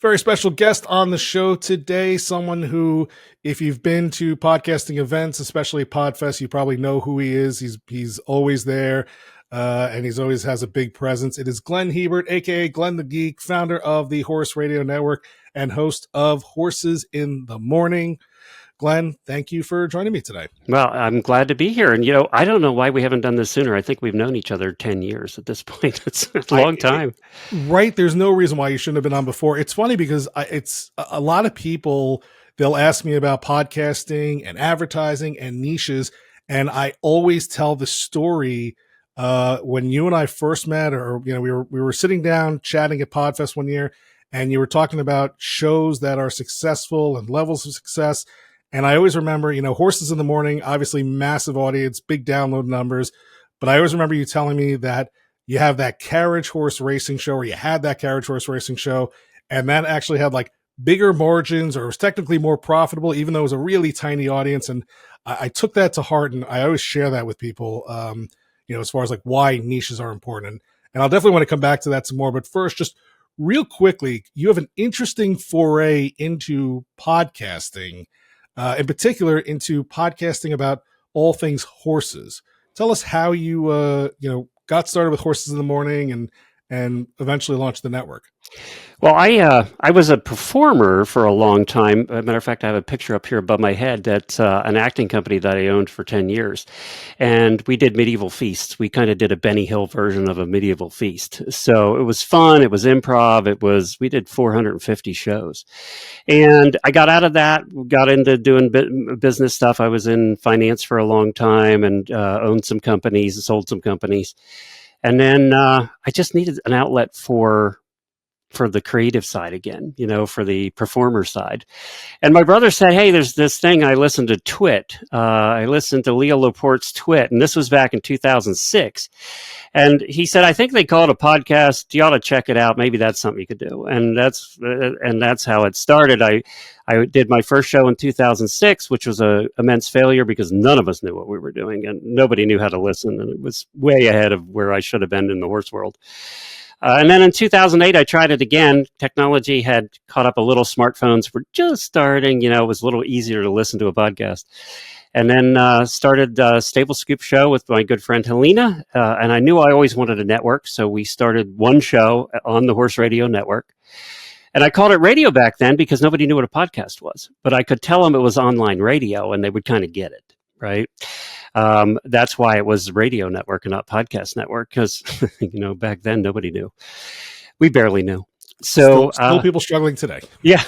Very special guest on the show today, someone who, if you've been to podcasting events, especially PodFest, you probably know who he is. He's always there, and he's always has a big presence. It is Glenn Hebert, aka Glenn the Geek, founder of the Horse Radio Network and host of Horses in the Morning. Glenn, thank you for joining me today. Well, I'm glad to be here. And, I don't know why we haven't done this sooner. I think we've known each other 10 years at this point. It's a long time. Right. There's no reason why you shouldn't have been on before. It's funny because it's a lot of people, they'll ask me about podcasting and advertising and niches. And I always tell the story when you and I first met, or, we were sitting down chatting at PodFest one year, and you were talking about shows that are successful and levels of success. And I always remember, Horses in the Morning, obviously massive audience, big download numbers. But I always remember you telling me that you have that carriage horse racing show, or you had that carriage horse racing show, and that actually had like bigger margins, or was technically more profitable, even though it was a really tiny audience. And I took that to heart, and I always share that with people, as far as like why niches are important. And I'll definitely want to come back to that some more. But first, just real quickly, you have an interesting foray into podcasting. In particular, into podcasting about all things horses. Tell us how you, got started with Horses in the Morning and eventually launched the network. Well, I was a performer for a long time. As a matter of fact, I have a picture up here above my head. That's an acting company that I owned for 10 years. And we did medieval feasts. We kind of did a Benny Hill version of a medieval feast. So it was fun. It was improv. We did 450 shows. And I got out of that, got into doing business stuff. I was in finance for a long time and owned some companies, sold some companies. And then I just needed an outlet for the creative side again, for the performer side. And my brother said, hey, there's this thing. I listened to Twit. I listened to Leo Laporte's Twit. And this was back in 2006. And he said, I think they call it a podcast. You ought to check it out. Maybe that's something you could do. And that's how it started. I did my first show in 2006, which was an immense failure because none of us knew what we were doing and nobody knew how to listen. And it was way ahead of where I should have been in the horse world. And then in 2008, I tried it again. Technology had caught up a little. Smartphones were just starting. It was a little easier to listen to a podcast. And then started Stable Scoop Show with my good friend Helena. And I knew I always wanted a network. So we started one show on the Horse Radio Network. And I called it radio back then because nobody knew what a podcast was. But I could tell them it was online radio and they would kind of get it, right? That's why it was radio network and not podcast network, because, back then nobody knew. We barely knew. So still people struggling today. Yeah.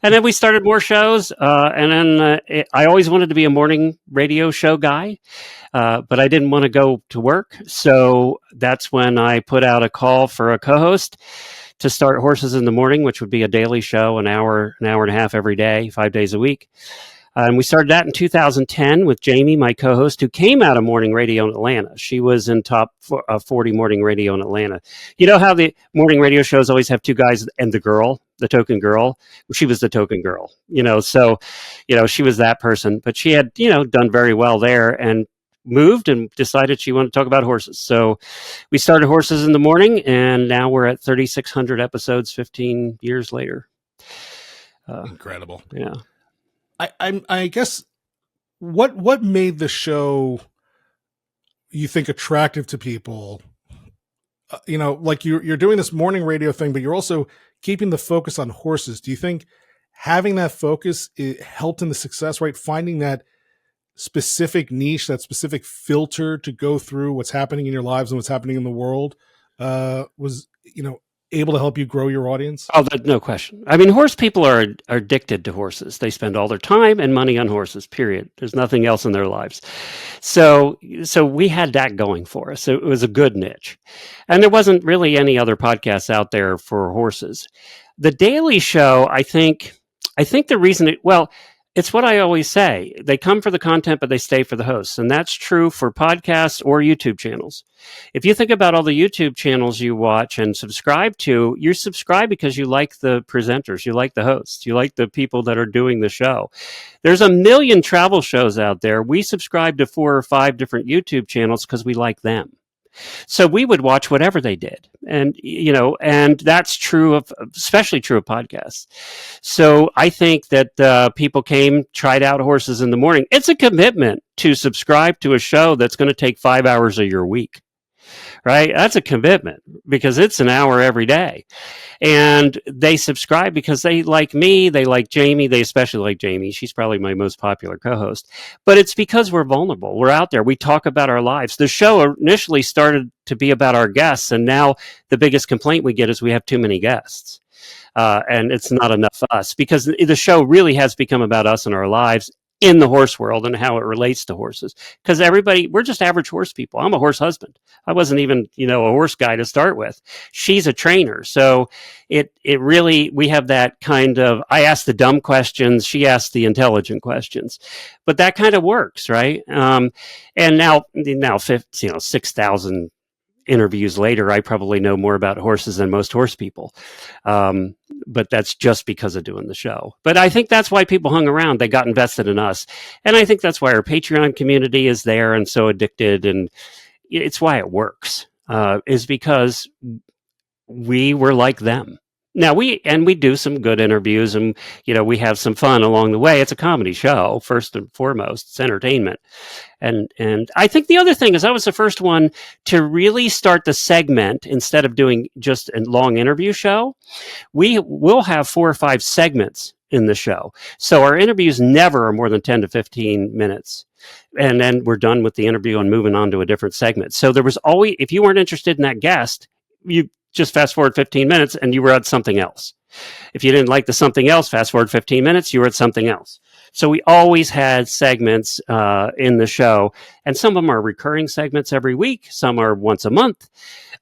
And then we started more shows. And then I always wanted to be a morning radio show guy, but I didn't want to go to work. So that's when I put out a call for a co-host to start Horses in the Morning, which would be a daily show, an hour and a half every day, 5 days a week. And we started that in 2010 with Jamie, my co-host, who came out of morning radio in Atlanta. She was in top 40 morning radio in Atlanta. You know how the morning radio shows always have two guys and the girl, the token girl? She was the token girl, so, she was that person. But she had, done very well there and moved and decided she wanted to talk about horses. So we started Horses in the Morning, and now we're at 3,600 episodes 15 years later. Incredible. Yeah. I guess what made the show, you think, attractive to people? Like you're doing this morning radio thing, but you're also keeping the focus on horses. Do you think having that focus helped in the success, right? Finding that specific niche, that specific filter to go through what's happening in your lives and what's happening in the world was, able to help you grow your audience? Oh, no question. I mean, horse people are addicted to horses. They spend all their time and money on horses, period. There's nothing else in their lives. So we had that going for us. So it was a good niche. And there wasn't really any other podcasts out there for horses. The Daily Show, I think the reason it's what I always say. They come for the content, but they stay for the hosts. And that's true for podcasts or YouTube channels. If you think about all the YouTube channels you watch and subscribe to, you subscribe because you like the presenters, you like the hosts, you like the people that are doing the show. There's a million travel shows out there. We subscribe to 4 or 5 different YouTube channels because we like them. So we would watch whatever they did. And, and that's true especially true of podcasts. So I think that people tried out horses in the morning. It's a commitment to subscribe to a show that's going to take 5 hours of your week, right? That's a commitment because it's an hour every day. And they subscribe because they like me, they like Jamie, they especially like Jamie. She's probably my most popular co-host. But it's because we're vulnerable. We're out there. We talk about our lives. The show initially started to be about our guests, and now the biggest complaint we get is we have too many guests. And it's not enough for us because the show really has become about us and our lives in the horse world and how it relates to horses. Because we're just average horse people. I'm a horse husband. I wasn't even, a horse guy to start with. She's a trainer. So it really, we have that kind of, I ask the dumb questions, she asks the intelligent questions, but that kind of works, right? And now 6,000 interviews later, I probably know more about horses than most horse people. But that's just because of doing the show. But I think that's why people hung around. They got invested in us. And I think that's why our Patreon community is there and so addicted. And it's why it works, is because we were like them. Now we do some good interviews and, we have some fun along the way. It's a comedy show, first and foremost. It's entertainment. And I think the other thing is I was the first one to really start the segment instead of doing just a long interview show. We will have 4 or 5 segments in the show. So our interviews never are more than 10 to 15 minutes. And then we're done with the interview and moving on to a different segment. So there was always, if you weren't interested in that guest, you just fast forward 15 minutes and you were at something else. If you didn't like the something else, fast forward 15 minutes, you were at something else. So we always had segments in the show, and some of them are recurring segments every week. Some are once a month,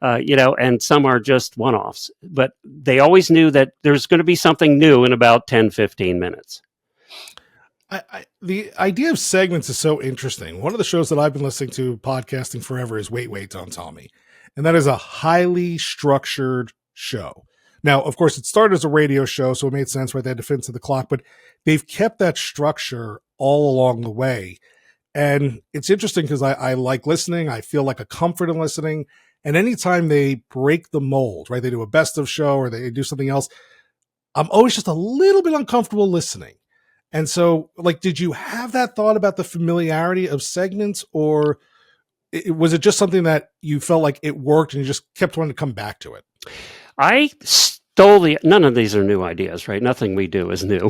and some are just one-offs. But they always knew that there's going to be something new in about 10, 15 minutes. The idea of segments is so interesting. One of the shows that I've been listening to podcasting forever is Wait, Don't Tell Me. And that is a highly structured show. Now, of course, it started as a radio show, so it made sense, right? They had to fit into the clock, but they've kept that structure all along the way. And it's interesting because I like listening. I feel like a comfort in listening. And anytime they break the mold, right? They do a best of show or they do something else, I'm always just a little bit uncomfortable listening. And so, did you have that thought about the familiarity of segments, or was it just something that you felt like it worked and you just kept wanting to come back to it? None of these are new ideas, right? Nothing we do is new.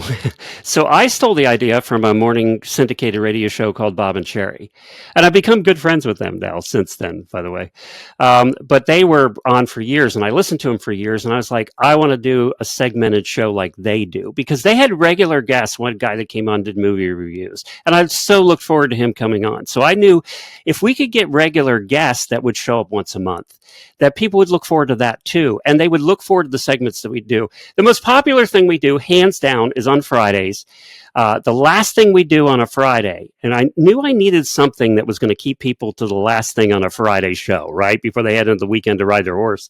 So I stole the idea from a morning syndicated radio show called Bob and Sherry. And I've become good friends with them now since then, by the way. But they were on for years and I listened to them for years. And I was like, I want to do a segmented show like they do, because they had regular guests. One guy that came on did movie reviews. And I so looked forward to him coming on. So I knew if we could get regular guests that would show up once a month, that people would look forward to that too. And they would look forward to the segments that we do. The most popular thing we do, hands down, is on Fridays. The last thing we do on a Friday, and I knew I needed something that was going to keep people to the last thing on a Friday show, right, before they head into the weekend to ride their horse,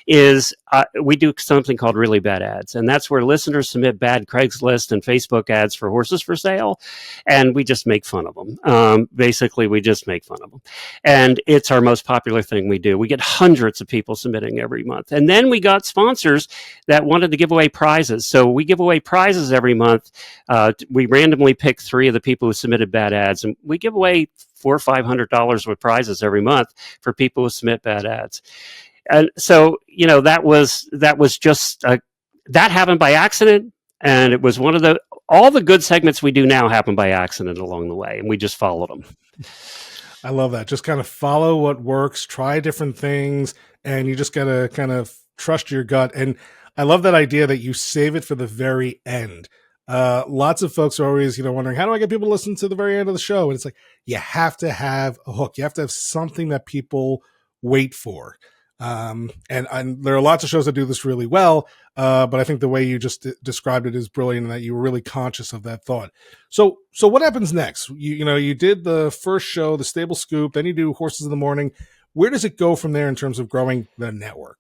is we do something called Really Bad Ads. And that's where listeners submit bad Craigslist and Facebook ads for horses for sale, and we just make fun of them. Basically, we just make fun of them. And it's our most popular thing we do. We get hundreds of people submitting every month. And then we got sponsors that wanted to give away prizes. So we give away prizes every month. We randomly pick 3 of the people who submitted bad ads, and we give away $400 or $500 with prizes every month for people who submit bad ads. And so, that was just that happened by accident, and it was one of all the good segments we do now happen by accident along the way, and we just followed them. I love that. Just kind of follow what works, try different things, and you just got to kind of trust your gut. And I love that idea that you save it for the very end. Lots of folks are always, wondering, how do I get people to listen to the very end of the show? And it's like, you have to have a hook. You have to have something that people wait for. And there are lots of shows that do this really well. But I think the way you just described it is brilliant, and that you were really conscious of that thought. So what happens next? You did the first show, the Stable Scoop, then you do Horses in the Morning. Where does it go from there in terms of growing the network?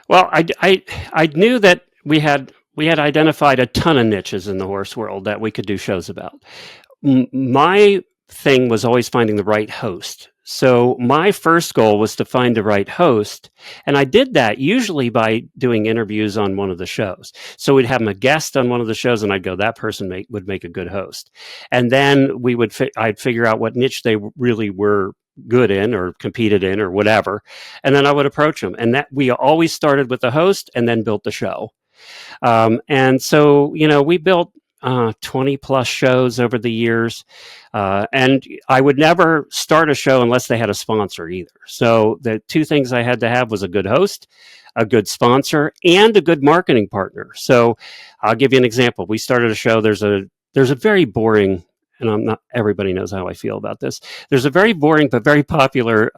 Well, I knew that we had identified a ton of niches in the horse world that we could do shows about. My thing was always finding the right host. So my first goal was to find the right host. And I did that usually by doing interviews on one of the shows. So we'd have a guest on one of the shows and I'd go, that person would make a good host. And then I'd figure out what niche they really were good in or competed in or whatever. And then I would approach them. And that we always started with the host and then built the show. And so, we built 20 plus shows over the years. And I would never start a show unless they had a sponsor either. So the two things I had to have was a good host, a good sponsor, and a good marketing partner. So I'll give you an example. We started a show. There's a very boring, and everybody knows how I feel about this. There's a very boring but very popular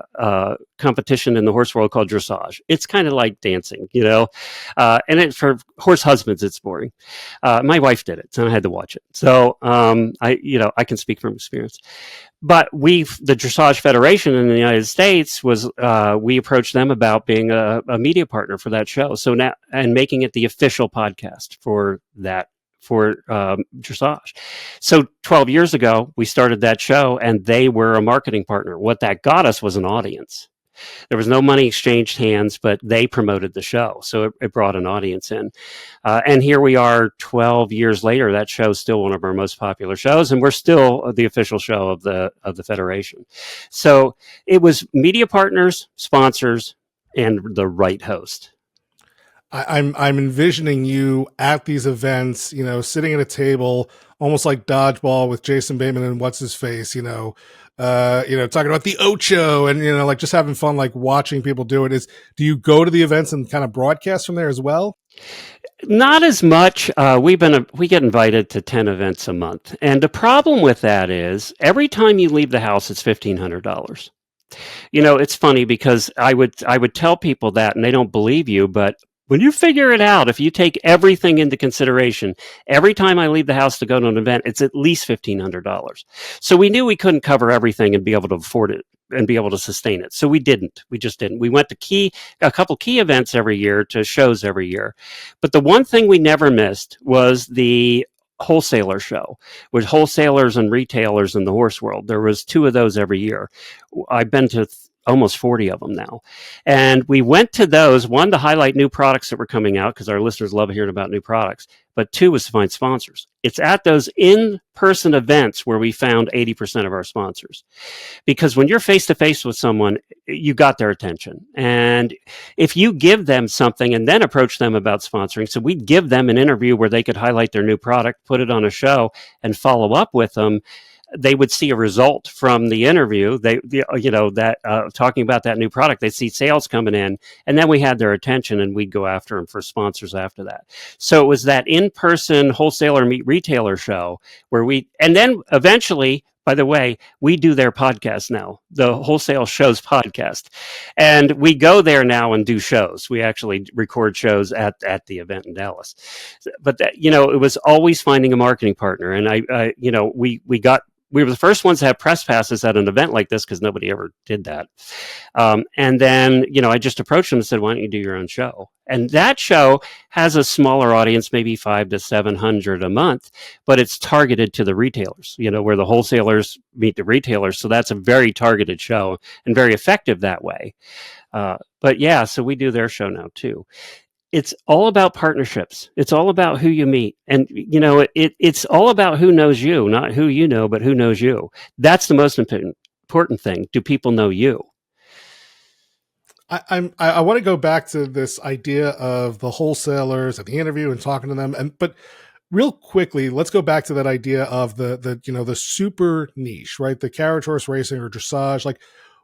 competition in the horse world called dressage. It's kind of like dancing, and for horse husbands, it's boring. My wife did it, so I had to watch it. So I can speak from experience. But the Dressage Federation in the United States we approached them about being a media partner for that show. So now, and making it the official podcast for dressage. So 12 years ago, we started that show and they were a marketing partner. What that got us was an audience. There was no money exchanged hands, but they promoted the show. So it brought an audience in. And here we are 12 years later. That show's still one of our most popular shows, and we're still the official show of the Federation. So it was media partners, sponsors, and the right host. I'm envisioning you at these events, sitting at a table, almost like dodgeball with Jason Bateman and what's his face, talking about the Ocho and like just having fun, like watching people do it. Do you go to the events and kind of broadcast from there as well? Not as much. We get invited to 10 events a month, and the problem with that is every time you leave the house, it's $1,500. It's funny because I would tell people that, and they don't believe you, but when you figure it out, if you take everything into consideration, every time I leave the house to go to an event, it's at least $1,500. So we knew we couldn't cover everything and be able to afford it and be able to sustain it. So we didn't. We just didn't. We went to a couple key events every year, to shows every year. But the one thing we never missed was the wholesaler show with wholesalers and retailers in the horse world. There was 2 of those every year. I've been to almost 40 of them now. And we went to those, one, to highlight new products that were coming out, because our listeners love hearing about new products, but 2 was to find sponsors. It's at those in-person events where we found 80% of our sponsors. Because when you're face-to-face with someone, you got their attention. And if you give them something and then approach them about sponsoring, so we'd give them an interview where they could highlight their new product, put it on a show, and follow up with them, they would see a result from the interview. Talking about that new product, they'd see sales coming in, and then we had their attention, and we'd go after them for sponsors after that. So it was that in-person wholesaler meet retailer show and then eventually, by the way, we do their podcast now, the Wholesale Shows podcast, and we go there now and do shows. We actually record shows at the event in Dallas. But that, it was always finding a marketing partner, and we were the first ones to have press passes at an event like this because nobody ever did that. And then, I just approached them and said, why don't you do your own show? And that show has a smaller audience, maybe 500 to 700 a month, but it's targeted to the retailers, where the wholesalers meet the retailers. So that's a very targeted show and very effective that way. But yeah, so we do their show now too. It's all about partnerships. It's all about who you meet. And, it's all about who knows you, not who you know, but who knows you. That's the most important thing. Do people know you? I want to go back to this idea of the wholesalers and the interview and talking to them. But real quickly, let's go back to that idea of the super niche, right? The carriage horse racing or dressage. Like,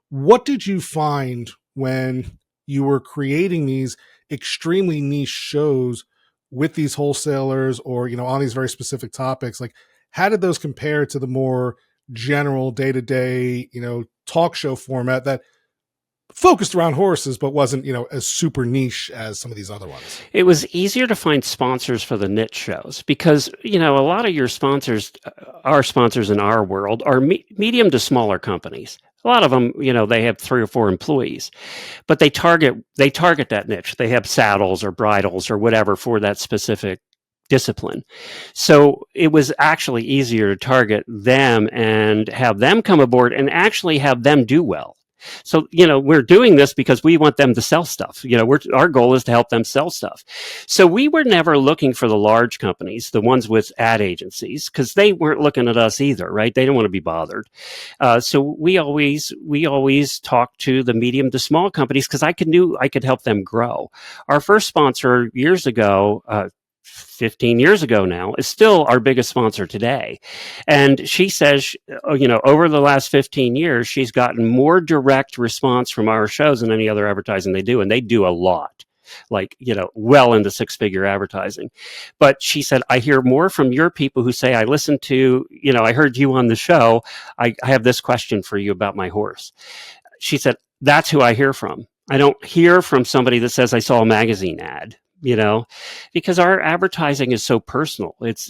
what did you find when you were creating these extremely niche shows with these wholesalers or, on these very specific topics? Like, how did those compare to the more general day-to-day, talk show format that focused around horses, but wasn't, as super niche as some of these other ones? It was easier to find sponsors for the niche shows because, a lot of your sponsors, our sponsors in our world, are medium to smaller companies. A lot of them, they have 3 or 4 employees, but they target that niche. They have saddles or bridles or whatever for that specific discipline. So it was actually easier to target them and have them come aboard and actually have them do well. So, we're doing this because we want them to sell stuff. Our goal is to help them sell stuff. So we were never looking for the large companies, the ones with ad agencies, because they weren't looking at us either, right? They don't want to be bothered. So we always talked to the medium to small companies because knew I could help them grow. Our first sponsor years ago, 15 years ago now, is still our biggest sponsor today. And she says, over the last 15 years, she's gotten more direct response from our shows than any other advertising they do. And they do a lot, well into six-figure advertising. But she said, I hear more from your people who say, I listened to, I heard you on the show. I have this question for you about my horse. She said, that's who I hear from. I don't hear from somebody that says I saw a magazine ad, because our advertising is so personal. It's,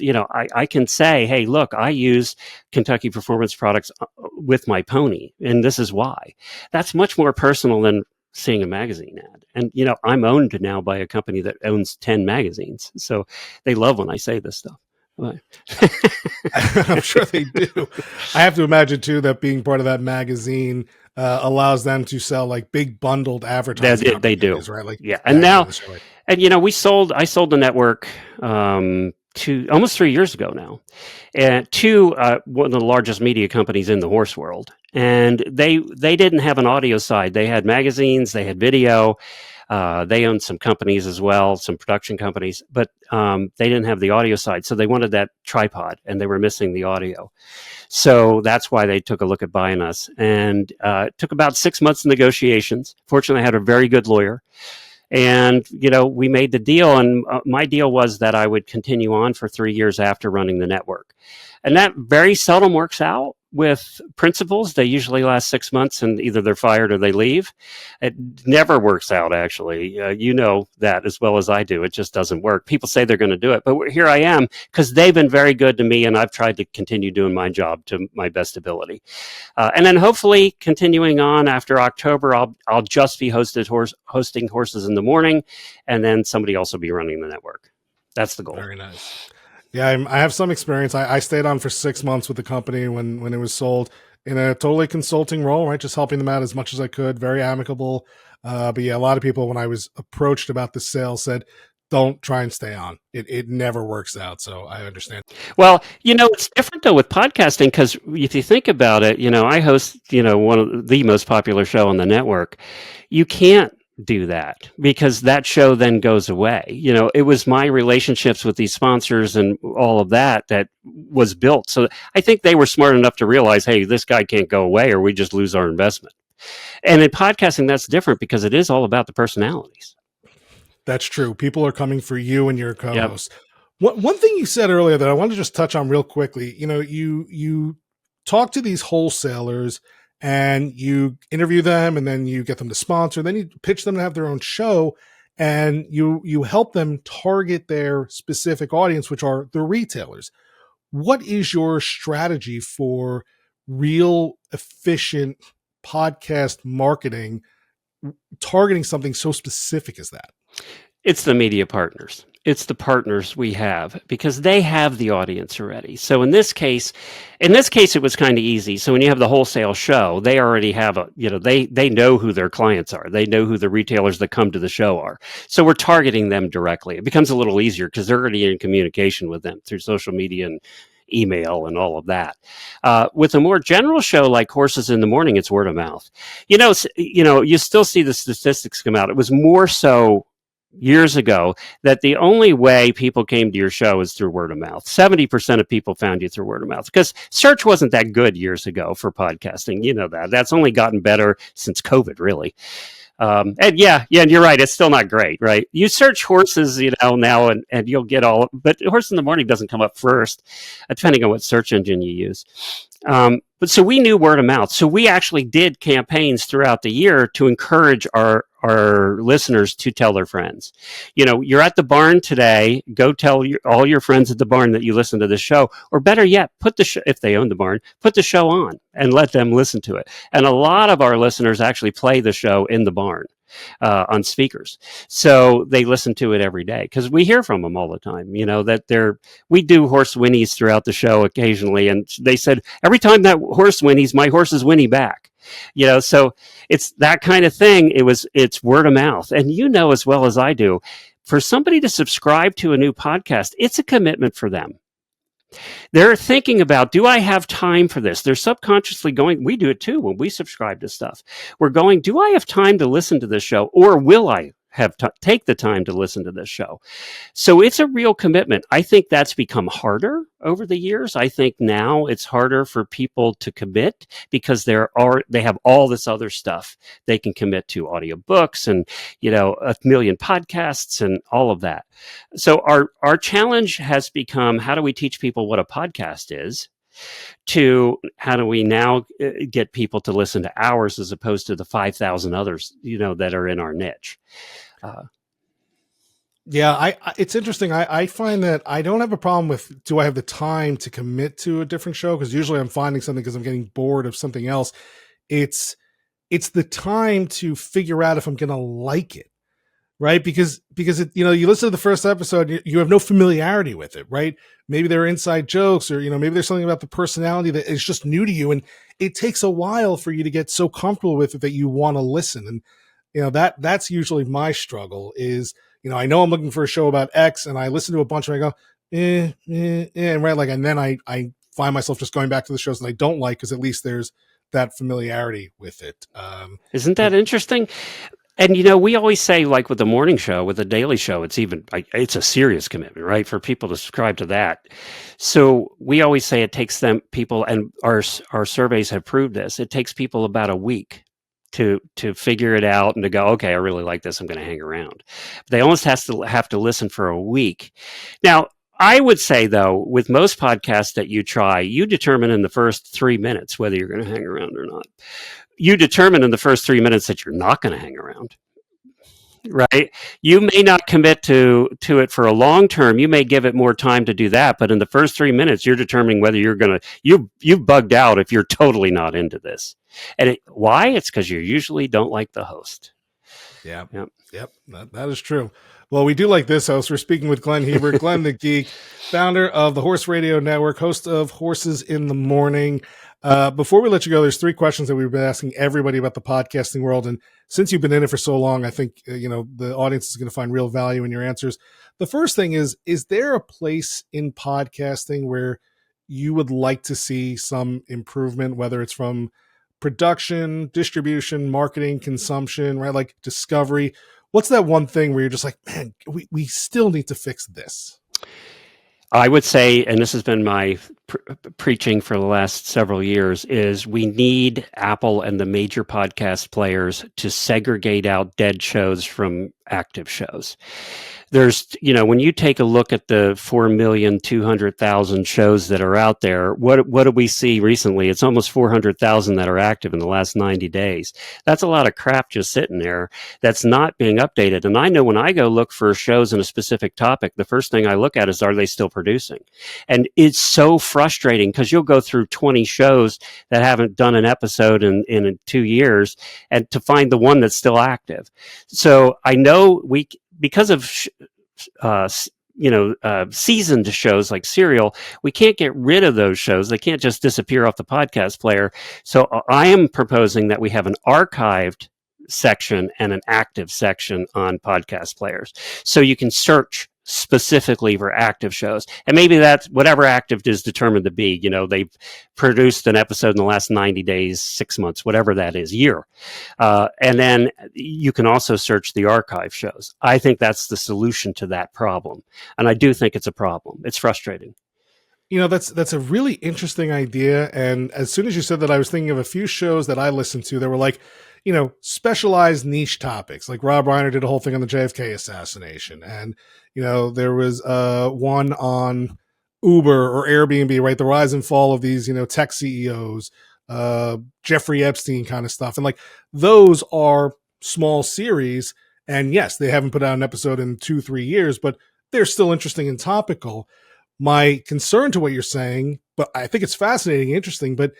I can say, hey, look, I use Kentucky Performance products with my pony, and this is why. That's much more personal than seeing a magazine ad. And, I'm owned now by a company that owns 10 magazines. So they love when I say this stuff. I'm sure they do. I have to imagine too that being part of that magazine allows them to sell like big bundled advertising. They do, right? Like, yeah. And now, and I sold the network to almost 3 years ago now, and to one of the largest media companies in the horse world. And they didn't have an audio side. They had magazines, they had video. They owned some companies as well, some production companies, but they didn't have the audio side. So they wanted that tripod, and they were missing the audio. So that's why they took a look at buying us. And it took about 6 months of negotiations. Fortunately, I had a very good lawyer. And, we made the deal. And my deal was that I would continue on for 3 years after running the network. And that very seldom works out with principals. They usually last 6 months and either they're fired or they leave. It never works out, actually. You know that as well as I do. It just doesn't work. People say they're going to do it, but here I am because they've been very good to me, and I've tried to continue doing my job to my best ability. And then hopefully continuing on after October, I'll just be hosting Horses in the Morning, and then somebody else will be running the network. That's the goal. Very nice. Yeah, I have some experience. I stayed on for 6 months with the company when it was sold in a totally consulting role, right? Just helping them out as much as I could. Very amicable. But yeah, a lot of people, when I was approached about the sale, said, don't try and stay on. It never works out. So I understand. Well, it's different though with podcasting, because if you think about it, I host, one of the most popular show on the network. You can't do that because that show then goes away. It was my relationships with these sponsors and all of that was built. So I think they were smart enough to realize, hey, this guy can't go away or we just lose our investment. And in podcasting, that's different because it is all about the personalities. That's true. People are coming for you and your co-host. Yep. One thing you said earlier that I want to just touch on real quickly, you talk to these wholesalers and you interview them, and then you get them to sponsor, then you pitch them to have their own show, and you help them target their specific audience, which are the retailers. What is your strategy for real efficient podcast marketing, targeting something so specific as that? It's the media partners. It's the partners we have because they have the audience already. So in this case, it was kind of easy. So when you have the wholesale show, they already have they know who their clients are. They know who the retailers that come to the show are. So we're targeting them directly. It becomes a little easier because they're already in communication with them through social media and email and all of that. With a more general show like Horses in the Morning, it's word of mouth. You still see the statistics come out. It was more so years ago that the only way people came to your show is through word of mouth. 70% of people found you through word of mouth because search wasn't that good years ago for podcasting. That's only gotten better since COVID, really. And you're right. It's still not great, right? You search horses, now and you'll get but Horse in the Morning doesn't come up first, depending on what search engine you use. But so we knew word of mouth. So we actually did campaigns throughout the year to encourage our listeners to tell their friends. You're at the barn today, go tell all your friends at the barn that you listen to the show, or better yet, if they own the barn, put the show on and let them listen to it. And a lot of our listeners actually play the show in the barn. on speakers. So they listen to it every day because we hear from them all the time. That we do horse whinnies throughout the show occasionally, and they said every time that horse whinnies, my horses whinny back. So it's that kind of thing. It's word of mouth, and as well as I do, for somebody to subscribe to a new podcast, it's a commitment for them. They're thinking about, do I have time for this? They're subconsciously going, we do it too when we subscribe to stuff. We're going, do I have time to listen to this show, or will I take the time to listen to this show? So it's a real commitment. I think that's become harder over the years. I think now it's harder for people to commit because they have all this other stuff they can commit to, audiobooks and, a million podcasts and all of that. So our challenge has become, how do we teach people what a podcast is, to how do we now get people to listen to ours as opposed to the 5,000 others, that are in our niche. Yeah, it's interesting. I find that I don't have a problem with, do I have the time to commit to a different show? Because usually I'm finding something because I'm getting bored of something else. It's the time to figure out if I'm going to like it, right? Because it, you listen to the first episode, you have no familiarity with it, right? Maybe there are inside jokes, or maybe there's something about the personality that is just new to you, and it takes a while for you to get so comfortable with it that you want to listen. And that's usually my struggle is, I know I'm looking for a show about X, and I listen to a bunch and I go, right? Like, and then I find myself just going back to the shows that I don't like, because at least there's that familiarity with it. Isn't that interesting? And, we always say, like with the morning show, with the daily show, it's a serious commitment, right? For people to subscribe to that. So we always say it takes people, and our surveys have proved this, it takes people about a week to figure it out and to go, okay, I really like this, I'm going to hang around. But they almost have to listen for a week. Now, I would say, though, with most podcasts that you try, you determine in the first 3 minutes whether you're going to hang around or not. You determine in the first 3 minutes that you're not going to hang around, right? You may not commit to it for a long term. You may give it more time to do that. But in the first 3 minutes, you're determining whether you're going to, you've bugged out if you're totally not into this. And why? It's because you usually don't like the host. Yeah. Yep. That is true. Well, we do like this host. We're speaking with Glenn Hebert, Glenn the Geek, founder of the Horse Radio Network, host of Horses in the Morning. Before we let you go, there's 3 questions that we've been asking everybody about the podcasting world. And since you've been in it for so long, I think, the audience is going to find real value in your answers. The first thing is there a place in podcasting where you would like to see some improvement, whether it's from production, distribution, marketing, consumption, right? Like discovery. What's that one thing where you're just like, man, we still need to fix this? I would say, and this has been my preaching for the last several years, is we need Apple and the major podcast players to segregate out dead shows from active shows. There's, when you take a look at the 4,200,000 shows that are out there, what do we see recently? It's almost 400,000 that are active in the last 90 days. That's a lot of crap just sitting there that's not being updated. And I know when I go look for shows in a specific topic, the first thing I look at is, are they still producing? And it's so frustrating because you'll go through 20 shows that haven't done an episode in 2 years, and to find the one that's still active. So I know because of seasoned shows like Serial, we can't get rid of those shows. They can't just disappear off the podcast player. So I am proposing that we have an archived section and an active section on podcast players, so you can search specifically for active shows. And maybe that's whatever active is determined to be. They've produced an episode in the last 90 days, 6 months, whatever that is, year. And then you can also search the archive shows. I think that's the solution to that problem. And I do think it's a problem. It's frustrating. That's a really interesting idea. And as soon as you said that, I was thinking of a few shows that I listened to that were like, specialized niche topics. Like Rob Reiner did a whole thing on the JFK assassination. And, there was one on Uber or Airbnb, right? The rise and fall of these, tech CEOs, Jeffrey Epstein kind of stuff. And like, those are small series. And yes, they haven't put out an episode in 2-3 years, but they're still interesting and topical. My concern to what you're saying, but I think it's fascinating, interesting, but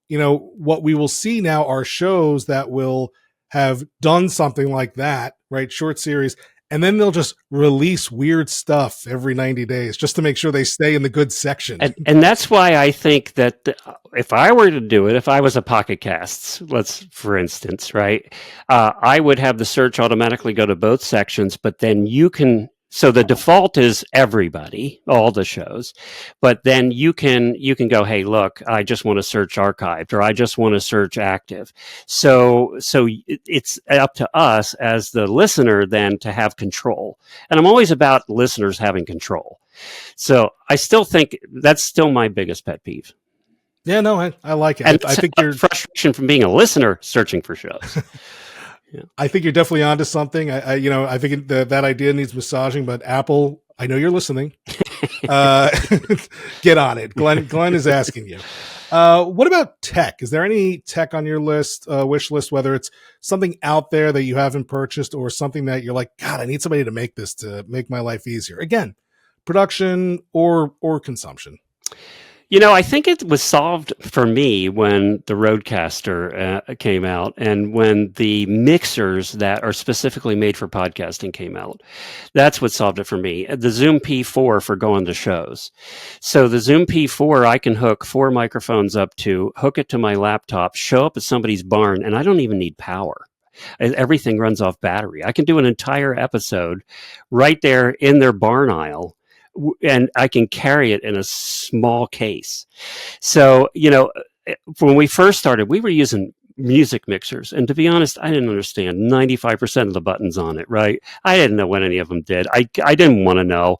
what we will see now are shows that will have done something like that, right? Short series. And then they'll just release weird stuff every 90 days just to make sure they stay in the good section. And that's why I think that if I were to do it, if I was a Pocket Casts, for instance, right, I would have the search automatically go to both sections, but then you can. So the default is everybody, all the shows, but then you can go, hey, look, I just want to search archived, or I just want to search active. So it's up to us as the listener then to have control. And I'm always about listeners having control. So I still think that's still my biggest pet peeve. Yeah, no, I like it. And I think your frustration from being a listener searching for shows. Yeah. I think you're definitely onto something. I think that idea needs massaging, but Apple, I know you're listening. Get on it. Glenn is asking you. What about tech? Is there any tech on your list, wish list, whether it's something out there that you haven't purchased or something that you're like, God, I need somebody to make this to make my life easier? Again, production or consumption. I think it was solved for me when the RODECaster came out and when the mixers that are specifically made for podcasting came out. That's what solved it for me. The Zoom P4 for going to shows. So the Zoom P4, I can hook 4 microphones up to, hook it to my laptop, show up at somebody's barn, and I don't even need power. Everything runs off battery. I can do an entire episode right there in their barn aisle, and I can carry it in a small case. So, when we first started, we were using music mixers. And to be honest, I didn't understand 95% of the buttons on it, right? I didn't know what any of them did. I didn't want to know.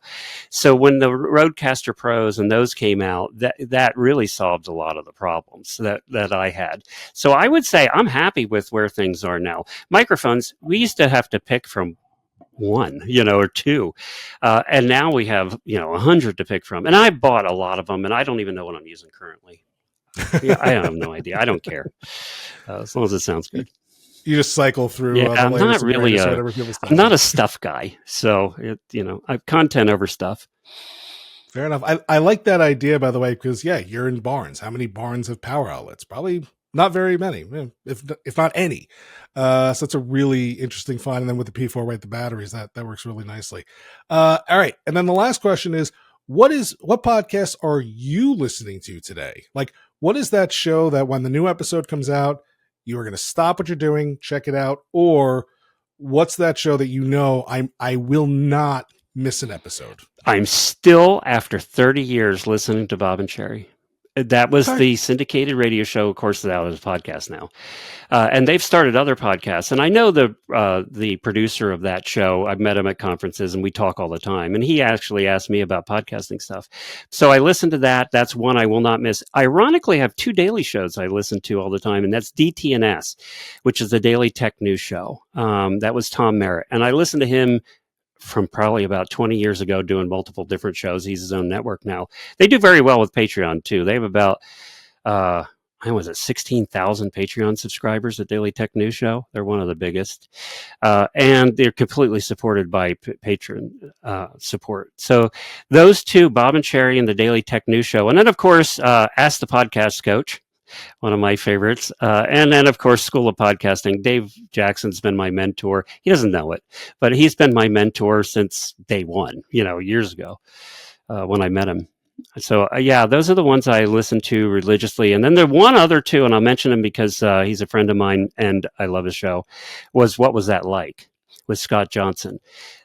So when the RODECaster Pros and those came out, that really solved a lot of the problems that I had. So I would say I'm happy with where things are now. Microphones, we used to have to pick from one, or two. And now we have, 100 to pick from. And I bought a lot of them, and I don't even know what I'm using currently. Yeah, I have no idea. I don't care. As long as it sounds good. You just cycle through. Yeah, I'm not really I'm not a stuff guy. So, I have content over stuff. Fair enough. I like that idea, by the way, because, you're in barns. How many barns have power outlets? Probably not very many, if not any. So it's a really interesting find. And then with the P4, right, the batteries, that works really nicely. All right. And then the last question is, what podcasts are you listening to today? Like, what is that show that when the new episode comes out, you are going to stop what you're doing, check it out? Or what's that show that I will not miss an episode? I'm still, after 30 years, listening to Bob and Sherry. That was the syndicated radio show. Of course, that is a podcast now. And they've started other podcasts. And I know the producer of that show. I've met him at conferences and we talk all the time. And he actually asked me about podcasting stuff. So I listened to that. That's one I will not miss. Ironically, I have 2 daily shows I listen to all the time. And that's DTNS, which is the Daily Tech News Show. That was Tom Merritt. And I listened to him from probably about 20 years ago doing multiple different shows. He's his own network now. They do very well with Patreon too. They have about, 16,000 Patreon subscribers at Daily Tech News Show. They're one of the biggest. And they're completely supported by patron support. So those 2, Bob and Sherry and the Daily Tech News Show. And then, of course, Ask the Podcast Coach, one of my favorites. And then, of course, School of Podcasting. Dave Jackson's been my mentor. He doesn't know it, but he's been my mentor since day one, years ago when I met him. So, those are the ones I listen to religiously. And then there one other too, and I'll mention him because he's a friend of mine and I love his show, was What Was That Like? With Scott Johnson.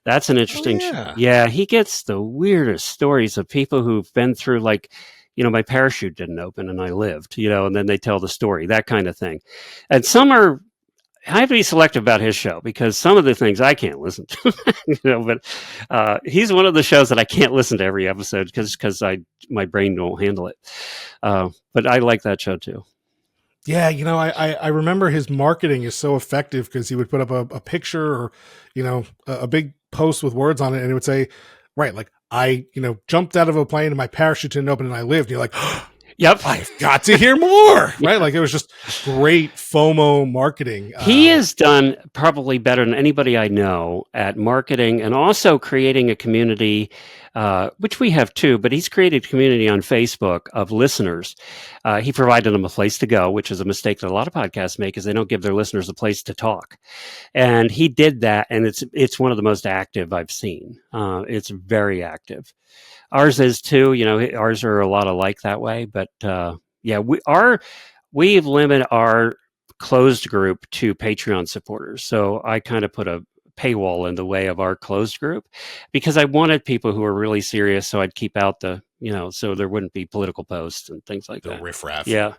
That's an interesting show. Yeah, he gets the weirdest stories of people who've been through, like, my parachute didn't open and I lived, and then they tell the story, that kind of thing. And I have to be selective about his show because some of the things I can't listen to, but he's one of the shows that I can't listen to every episode because my brain won't handle it. But I like that show too. Yeah, I remember his marketing is so effective because he would put up a picture or, a big post with words on it, and it would say, right, like, I, jumped out of a plane and my parachute didn't open and I lived. And you're like, Yep. I've got to hear more, right? Like it was just great FOMO marketing. He has done probably better than anybody I know at marketing and also creating a community, which we have too, but he's created a community on Facebook of listeners. He provided them a place to go, which is a mistake that a lot of podcasts make, is they don't give their listeners a place to talk. And he did that, and it's one of the most active I've seen. It's very active. Ours is too. Ours are a lot alike that way. But yeah, we've limited our closed group to Patreon supporters. So I kind of put a paywall in the way of our closed group because I wanted people who were really serious. So I'd keep out so there wouldn't be political posts and things like that. Riffraff. Yeah,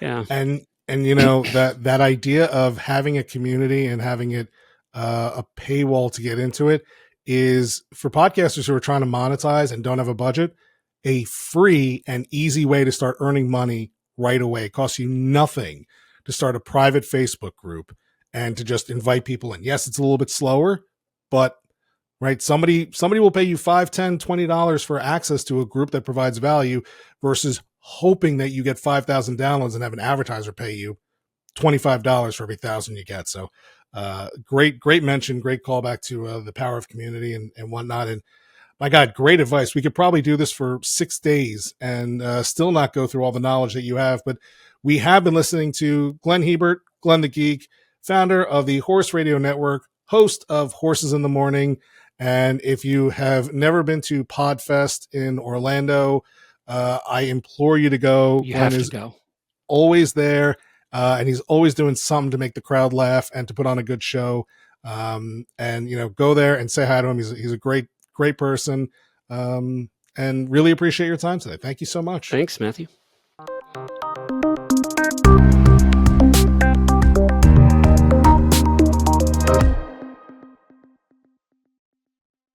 yeah. And that idea of having a community and having it a paywall to get into it is for podcasters who are trying to monetize and don't have a budget, a free and easy way to start earning money right away. It costs you nothing to start a private Facebook group and to just invite people in. Yes, it's a little bit slower, but right, somebody will pay you $5, $10, $20 for access to a group that provides value versus hoping that you get 5,000 downloads and have an advertiser pay you $25 for every 1,000 you get. So great mention, great callback to the power of community and whatnot. And my God, great advice. We could probably do this for 6 days and still not go through all the knowledge that you have, but we have been listening to Glenn Hebert, Glenn the Geek, founder of the Horse Radio Network, host of Horses in the Morning. And if you have never been to Podfest in Orlando, I implore you to go. You Glenn have is to go. always there, and he's always doing something to make the crowd laugh and to put on a good show. And go there and say hi to him. He's a great person, and really appreciate your time today. Thank you so much. Thanks, Matthew.